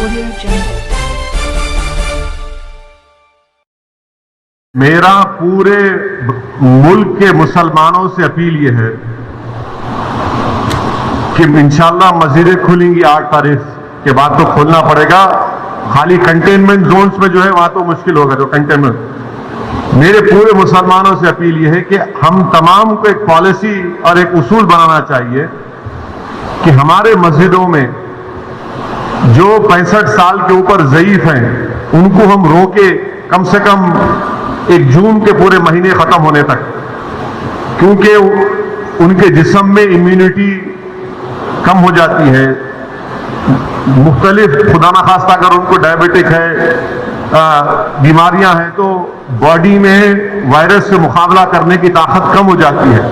Audio Jungle. میرا پورے ملک کے مسلمانوں سے اپیل یہ ہے کہ انشاءاللہ مسجدیں کھلیں گی 8 تاریخ کے بعد تو کھولنا پڑے گا. خالی کنٹینمنٹ زونز میں جو ہے وہاں تو مشکل ہوگا. جو کنٹینمنٹ میرے پورے مسلمانوں سے اپیل یہ ہے کہ ہم تمام کو ایک پالیسی اور ایک اصول بنانا چاہیے کہ ہمارے مسجدوں میں جو 65 سال کے اوپر ضعیف ہیں ان کو ہم روکے کم سے کم 1 جون کے پورے مہینے ختم ہونے تک, کیونکہ ان کے جسم میں امیونٹی کم ہو جاتی ہے. مختلف خدا نخواستہ اگر ان کو ڈائبٹک ہے, بیماریاں ہیں, تو باڈی میں وائرس سے مقابلہ کرنے کی طاقت کم ہو جاتی ہے.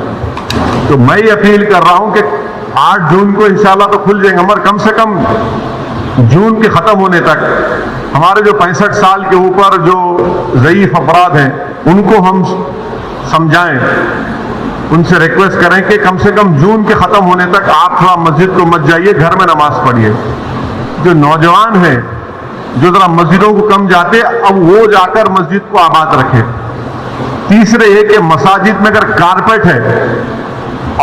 تو میں یہ اپیل کر رہا ہوں کہ 8 جون کو انشاءاللہ تو کھل جائیں گے, مگر کم سے کم جون کے ختم ہونے تک ہمارے جو 65 سال کے اوپر جو ضعیف افراد ہیں ان کو ہم سمجھائیں, ان سے ریکویسٹ کریں کہ کم سے کم جون کے ختم ہونے تک آپ تھوڑا مسجد کو مت جائیے, گھر میں نماز پڑھیے. جو نوجوان ہیں جو ذرا مسجدوں کو کم جاتے, اب وہ جا کر مسجد کو آباد رکھے. تیسرے یہ کہ مساجد میں اگر کارپیٹ ہے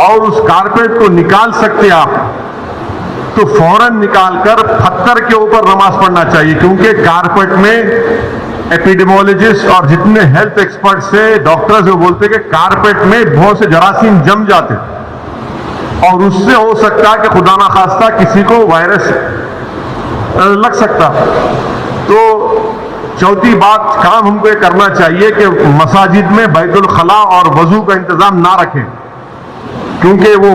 اور اس کارپیٹ کو نکال سکتے آپ تو فوراً نکال کر پتھر کے اوپر نماز پڑھنا چاہیے, کیونکہ کارپیٹ میں ایپیڈیمولوجسٹ اور جتنے ہیلتھ ایکسپرٹ سے ڈاکٹرز وہ بولتے کہ کارپیٹ میں بہت سے جراثیم جم جاتے اور اس سے ہو سکتا کہ خدا نخواستہ کسی کو وائرس لگ سکتا. تو چوتھی بات کام ہم کو یہ کرنا چاہیے کہ مساجد میں بیت الخلاء اور وضو کا انتظام نہ رکھیں, کیونکہ وہ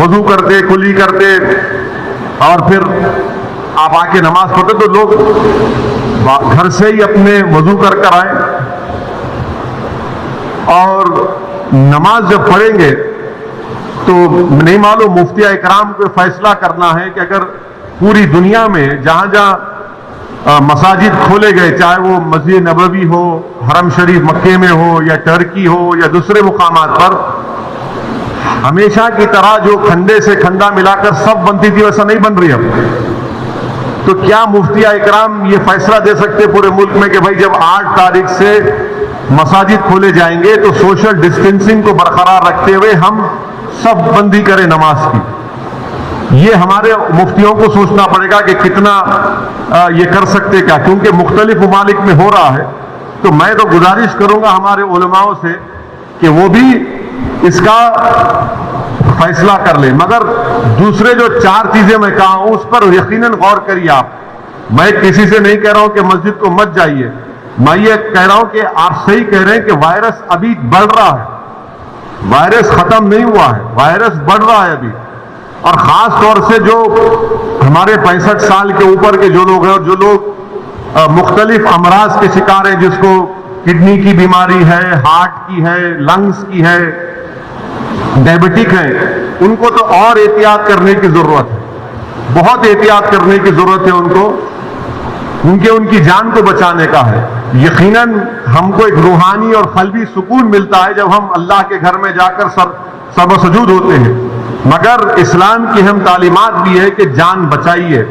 وضو کرتے کلی کرتے اور پھر آپ آ کے نماز پڑھتے تو لوگ گھر سے ہی اپنے وضو کر آئیں, اور نماز جب پڑھیں گے تو نہیں معلوم مفتی اکرام کو فیصلہ کرنا ہے کہ اگر پوری دنیا میں جہاں جہاں مساجد کھولے گئے, چاہے وہ مسجد نبوی ہو, حرم شریف مکے میں ہو, یا ٹرکی ہو, یا دوسرے مقامات پر, ہمیشہ کی طرح جو کھنڈے سے کھنڈا ملا کر سب بنتی تھی ویسا نہیں بن رہی اب. تو کیا مفتی اکرام یہ فیصلہ دے سکتے پورے ملک میں کہ بھائی جب 8 تاریخ سے مساجد کھولے جائیں گے تو سوشل ڈسٹینسنگ کو برقرار رکھتے ہوئے ہم سب بندی کریں نماز کی؟ یہ ہمارے مفتیوں کو سوچنا پڑے گا کہ کتنا یہ کر سکتے کیا, کیونکہ مختلف ممالک میں ہو رہا ہے. تو میں تو گزارش کروں گا ہمارے علماؤں سے کہ وہ بھی اس کا فیصلہ کر لیں. مگر دوسرے جو 4 چیزیں میں کہا ہوں اس پر یقیناً غور کریے آپ. میں کسی سے نہیں کہہ رہا ہوں کہ مسجد کو مت جائیے, میں یہ کہہ رہا ہوں کہ آپ صحیح کہہ رہے ہیں کہ وائرس ابھی بڑھ رہا ہے, وائرس ختم نہیں ہوا ہے, وائرس بڑھ رہا ہے ابھی. اور خاص طور سے جو ہمارے 65 سال کے اوپر کے جو لوگ ہیں اور جو لوگ مختلف امراض کے شکار ہیں, جس کو کڈنی کی بیماری ہے, ہارٹ کی ہے, لنگز کی ہے, ڈائبٹک ہیں, ان کو تو اور احتیاط کرنے کی ضرورت ہے, بہت احتیاط کرنے کی ضرورت ہے ان کو, کیونکہ ان کی جان کو بچانے کا ہے. یقیناً ہم کو ایک روحانی اور قلبی سکون ملتا ہے جب ہم اللہ کے گھر میں جا کر سر و سجود ہوتے ہیں, مگر اسلام کی اہم تعلیمات بھی ہے کہ جان بچائیے.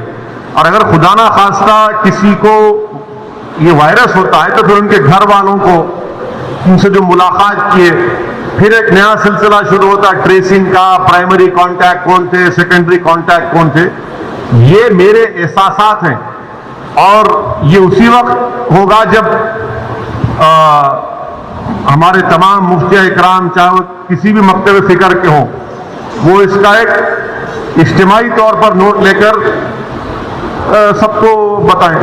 اور اگر خدا نہ خواستہ کسی کو یہ وائرس ہوتا ہے تو پھر ان کے گھر والوں کو ان سے جو ملاقات کیے, پھر ایک نیا سلسلہ شروع ہوتا ہے ٹریسنگ کا. پرائمری کانٹیکٹ کون تھے, سیکنڈری کانٹیکٹ کون تھے. یہ میرے احساسات ہیں, اور یہ اسی وقت ہوگا جب ہمارے تمام مفتی اکرام چاہے وہ کسی بھی مکتب فکر کے ہوں, وہ اس کا ایک اجتماعی طور پر نوٹ لے کر سب کو بتائیں.